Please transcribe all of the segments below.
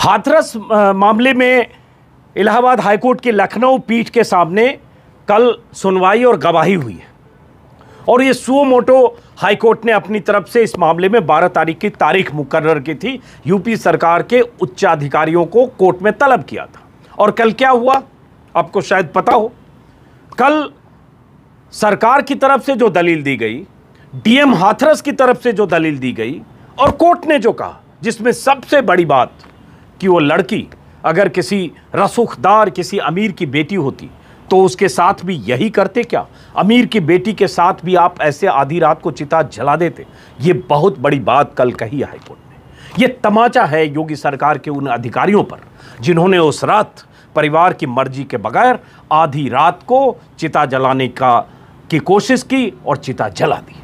हाथरस मामले में इलाहाबाद हाईकोर्ट की लखनऊ पीठ के सामने कल सुनवाई और गवाही हुई है और ये सुओ मोटो हाईकोर्ट ने अपनी तरफ से इस मामले में 12 तारीख की तारीख मुकर्रर की थी। यूपी सरकार के उच्चाधिकारियों को कोर्ट में तलब किया था। और कल क्या हुआ आपको शायद पता हो। कल सरकार की तरफ से जो दलील दी गई, डीएम हाथरस की तरफ से जो दलील दी गई और कोर्ट ने जो कहा, जिसमें सबसे बड़ी बात कि वो लड़की अगर किसी रसूखदार किसी अमीर की बेटी होती तो उसके साथ भी यही करते क्या? अमीर की बेटी के साथ भी आप ऐसे आधी रात को चिता जला देते? ये बहुत बड़ी बात कल कही है हाईकोर्ट ने। ये तमाचा है योगी सरकार के उन अधिकारियों पर जिन्होंने उस रात परिवार की मर्जी के बगैर आधी रात को चिता जलाने की कोशिश की और चिता जला दी।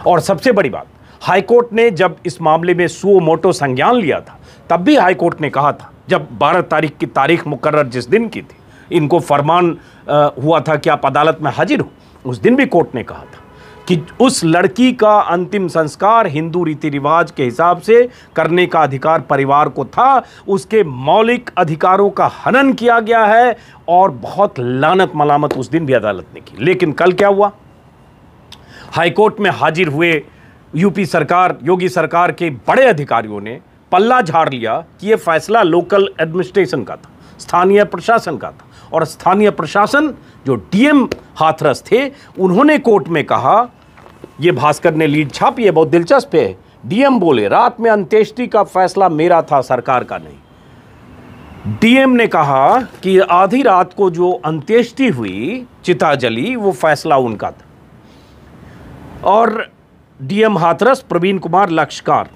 और सबसे बड़ी बात, हाईकोर्ट ने जब इस मामले में सुओ मोटो संज्ञान लिया था तब भी हाईकोर्ट ने कहा था, जब 12 तारीख की तारीख मुकर्रर जिस दिन की थी, इनको फरमान हुआ था कि आप अदालत में हाजिर हो, उस दिन भी कोर्ट ने कहा था कि उस लड़की का अंतिम संस्कार हिंदू रीति रिवाज के हिसाब से करने का अधिकार परिवार को था। उसके मौलिक अधिकारों का हनन किया गया है और बहुत लानत मलामत उस दिन भी अदालत ने की। लेकिन कल क्या हुआ? हाईकोर्ट में हाजिर हुए यूपी सरकार, योगी सरकार के बड़े अधिकारियों ने पल्ला झाड़ लिया कि यह फैसला लोकल एडमिनिस्ट्रेशन का था, स्थानीय प्रशासन का था। और स्थानीय प्रशासन जो डीएम हाथरस थे, उन्होंने कोर्ट में कहा, यह भास्कर ने लीड छापी है, बहुत दिलचस्प है। डीएम बोले, रात में अंत्येष्टि का फैसला मेरा था, सरकार का नहीं। डीएम ने कहा कि आधी रात को जो अंत्येष्टि हुई, चिता जली, वो फैसला उनका था। और डीएम हाथरस प्रवीण कुमार लक्षकार,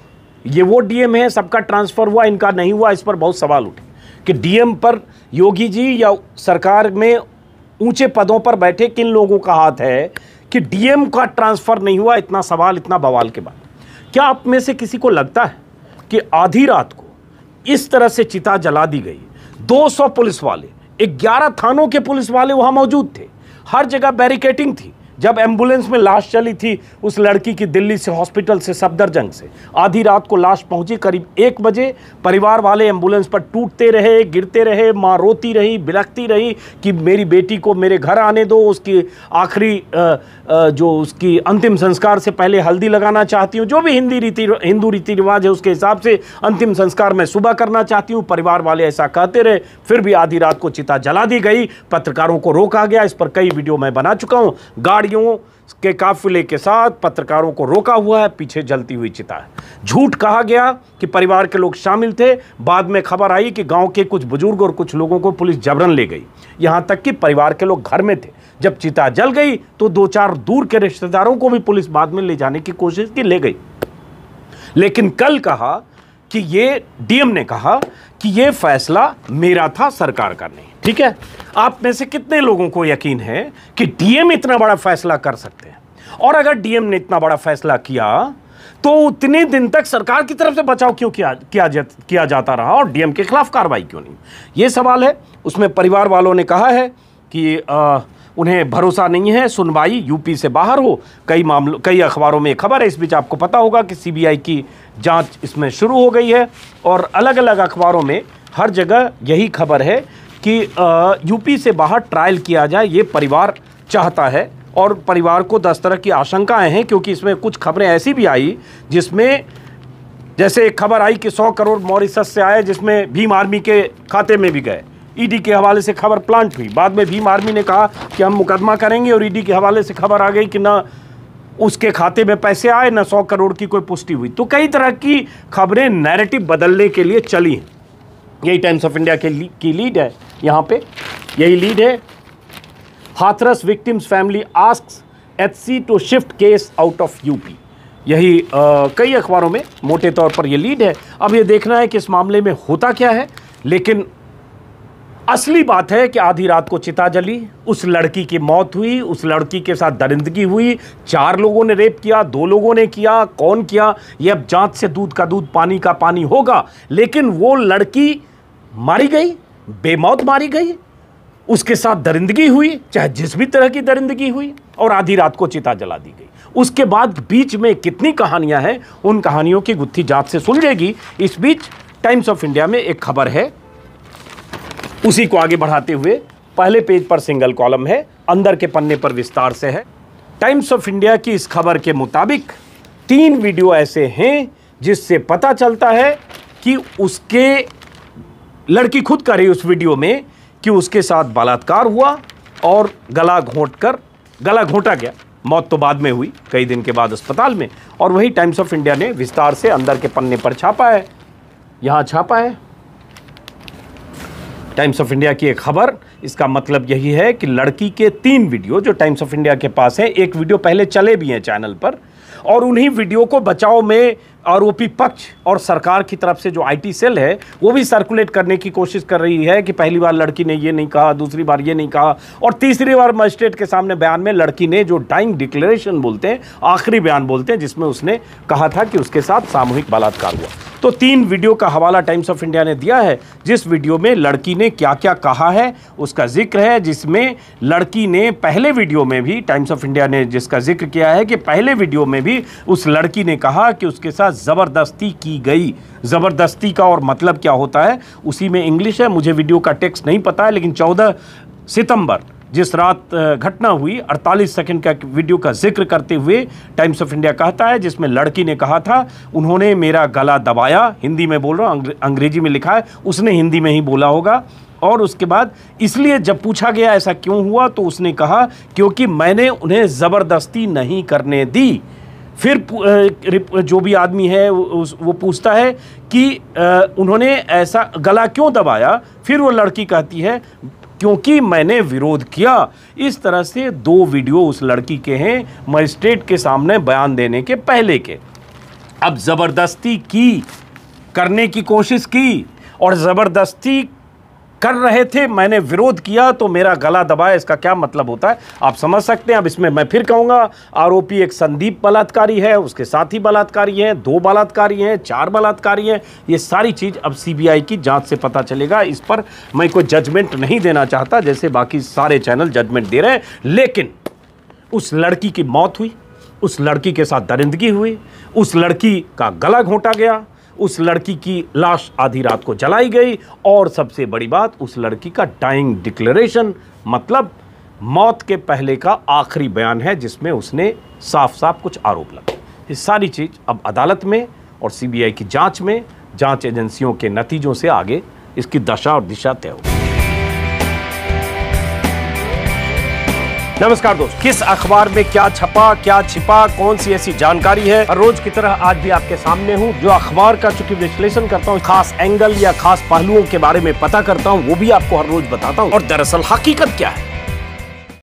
ये वो डीएम है, सबका ट्रांसफर हुआ, इनका नहीं हुआ। इस पर बहुत सवाल उठे कि डीएम पर योगी जी या सरकार में ऊंचे पदों पर बैठे किन लोगों का हाथ है कि डीएम का ट्रांसफर नहीं हुआ। इतना सवाल, इतना बवाल के बाद क्या आप में से किसी को लगता है कि आधी रात को इस तरह से चिता जला दी गई? 200 पुलिस वाले, 11 थानों के पुलिस वाले वहां मौजूद थे, हर जगह बैरिकेटिंग थी। जब एम्बुलेंस में लाश चली थी उस लड़की की, दिल्ली से हॉस्पिटल से सफदरजंग से, आधी रात को लाश पहुंची करीब 1 बजे। परिवार वाले एम्बुलेंस पर टूटते रहे, गिरते रहे, माँ रोती रही, बिलखती रही कि मेरी बेटी को मेरे घर आने दो, उसकी आखिरी जो उसकी अंतिम संस्कार से पहले हल्दी लगाना चाहती हूँ, जो भी हिंदू रीति रिवाज है उसके हिसाब से अंतिम संस्कार मैं सुबह करना चाहती हूँ। परिवार वाले ऐसा कहते रहे, फिर भी आधी रात को चिता जला दी गई। पत्रकारों को रोका गया, इस पर कई वीडियो मैं बना चुका हूँ। गाड़ियों के काफिले के साथ पत्रकारों को रोका हुआ है, पीछे जलती हुई चिता है। झूठ कहा गया कि परिवार के लोग शामिल थे। बाद में खबर आई कि गांव के कुछ बुजुर्ग और कुछ लोगों को पुलिस जबरन ले गई, यहां तक कि परिवार के लोग घर में थे। जब चिता जल गई तो 2-4 दूर के रिश्तेदारों को भी पुलिस बाद में ले जाने की कोशिश की, ले गई। लेकिन कल कहा कि ये डीएम ने कहा कि ये फैसला मेरा था, सरकार का नहीं। ठीक है, आप में से कितने लोगों को यकीन है कि डीएम इतना बड़ा फैसला कर सकते हैं? और अगर डीएम ने इतना बड़ा फैसला किया तो उतने दिन तक सरकार की तरफ से बचाव क्यों किया जाता रहा और डीएम के खिलाफ कार्रवाई क्यों नहीं? ये सवाल है। उसमें परिवार वालों ने कहा है कि उन्हें भरोसा नहीं है सुनवाई यूपी से बाहर हो। कई अखबारों में खबर है, इस बीच आपको पता होगा कि सीबीआई की जांच इसमें शुरू हो गई है और अलग अलग अखबारों में हर जगह यही खबर है कि यूपी से बाहर ट्रायल किया जाए, ये परिवार चाहता है। और परिवार को 10 तरह की आशंकाएं हैं, क्योंकि इसमें कुछ खबरें ऐसी भी आई जिसमें, जैसे एक खबर आई कि 100 करोड़ मॉरिशस से आए, जिसमें भीम आर्मी के खाते में भी गए। ईडी के हवाले से खबर प्लांट हुई, बाद में भीम आर्मी ने कहा कि हम मुकदमा करेंगे और ईडी के हवाले से खबर आ गई कि ना उसके खाते में पैसे आए, ना 100 करोड़ की कोई पुष्टि हुई। तो कई तरह की खबरें नैरेटिव बदलने के लिए चली हैं। यही टाइम्स ऑफ इंडिया की लीड है, यहाँ पे यही लीड है, Hathras victims family asks HC to shift case out of UP. यही कई अखबारों में मोटे तौर पर ये लीड है। अब ये देखना है कि इस मामले में होता क्या है। लेकिन असली बात है कि आधी रात को चिता जली, उस लड़की की मौत हुई, उस लड़की के साथ दरिंदगी हुई। 4 लोगों ने रेप किया, 2 लोगों ने किया, कौन किया ये अब जांच से दूध का दूध पानी का पानी होगा। लेकिन वो लड़की मारी गई, बेमौत मारी गई, उसके साथ दरिंदगी हुई, चाहे जिस भी तरह की दरिंदगी हुई, और आधी रात को चिता जला दी गई। उसके बाद बीच में कितनी कहानियां हैं, उन कहानियों की गुत्थी जांच से सुलझेगी। इस बीच टाइम्स ऑफ इंडिया में एक खबर है, उसी को आगे बढ़ाते हुए पहले पेज पर सिंगल कॉलम है, अंदर के पन्ने पर विस्तार से है। टाइम्स ऑफ इंडिया की इस खबर के मुताबिक 3 वीडियो ऐसे हैं जिससे पता चलता है कि उसके लड़की खुद कह रही उस वीडियो में कि उसके साथ बलात्कार हुआ और गला घोंटा गया। मौत तो बाद में हुई, कई दिन के बाद अस्पताल में। और वही टाइम्स ऑफ इंडिया ने विस्तार से अंदर के पन्ने पर छापा है, यहां छापा है टाइम्स ऑफ इंडिया की एक खबर। इसका मतलब यही है कि लड़की के 3 वीडियो जो टाइम्स ऑफ इंडिया के पास है, एक वीडियो पहले चले भी हैं चैनल पर, और उन्हीं वीडियो को बचाव में आरोपी पक्ष और सरकार की तरफ से जो आईटी सेल है वो भी सर्कुलेट करने की कोशिश कर रही है कि पहली बार लड़की ने ये नहीं कहा, दूसरी बार ये नहीं कहा, और तीसरी बार मजिस्ट्रेट के सामने बयान में लड़की ने जो डाइंग डिक्लेरेशन बोलते हैं, आखिरी बयान बोलते हैं, जिसमें उसने कहा था कि उसके साथ सामूहिक बलात्कार हुआ। तो 3 वीडियो का हवाला टाइम्स ऑफ इंडिया ने दिया है, जिस वीडियो में लड़की ने क्या क्या कहा है उसका जिक्र है, जिसमें लड़की ने पहले वीडियो में भी टाइम्स ऑफ इंडिया ने जिसका जिक्र किया है कि पहले वीडियो में भी उस लड़की ने कहा कि उसके साथ ज़बरदस्ती की गई। ज़बरदस्ती का और मतलब क्या होता है उसी में इंग्लिश है, मुझे वीडियो का टेक्स्ट नहीं पता है, लेकिन 14 सितंबर जिस रात घटना हुई 48 सेकंड का वीडियो का जिक्र करते हुए टाइम्स ऑफ इंडिया कहता है, जिसमें लड़की ने कहा था उन्होंने मेरा गला दबाया, हिंदी में बोल रहा हूँ, अंग्रेजी में लिखा है, उसने हिंदी में ही बोला होगा। और उसके बाद इसलिए जब पूछा गया ऐसा क्यों हुआ तो उसने कहा क्योंकि मैंने उन्हें ज़बरदस्ती नहीं करने दी। फिर जो भी आदमी है वो पूछता है कि उन्होंने ऐसा गला क्यों दबाया, फिर वो लड़की कहती है क्योंकि मैंने विरोध किया। इस तरह से 2 वीडियो उस लड़की के हैं मजिस्ट्रेट के सामने बयान देने के पहले के। अब ज़बरदस्ती करने की कोशिश की और ज़बरदस्ती कर रहे थे, मैंने विरोध किया तो मेरा गला दबाया, इसका क्या मतलब होता है आप समझ सकते हैं। अब इसमें मैं फिर कहूँगा आरोपी एक संदीप बलात्कारी है, उसके साथ ही बलात्कारी हैं, 2 बलात्कारी हैं, 4 बलात्कारी हैं। ये सारी चीज़ अब सीबीआई की जांच से पता चलेगा। इस पर मैं कोई जजमेंट नहीं देना चाहता जैसे बाकी सारे चैनल जजमेंट दे रहे हैं, लेकिन उस लड़की की मौत हुई, उस लड़की के साथ दरिंदगी हुई, उस लड़की का गला घोंटा गया, उस लड़की की लाश आधी रात को जलाई गई, और सबसे बड़ी बात उस लड़की का डाइंग डिक्लेरेशन, मतलब मौत के पहले का आखिरी बयान है जिसमें उसने साफ साफ कुछ आरोप लगाए। ये सारी चीज़ अब अदालत में और सीबीआई की जांच में, जांच एजेंसियों के नतीजों से आगे इसकी दशा और दिशा तय होगी। नमस्कार दोस्त, किस अखबार में क्या छपा, क्या छिपा, कौन सी ऐसी जानकारी है, हर रोज की तरह आज भी आपके सामने हूं। जो अखबार का चूंकि विश्लेषण करता हूं, खास एंगल या खास पहलुओं के बारे में पता करता हूं, वो भी आपको हर रोज बताता हूं। और दरअसल हकीकत क्या है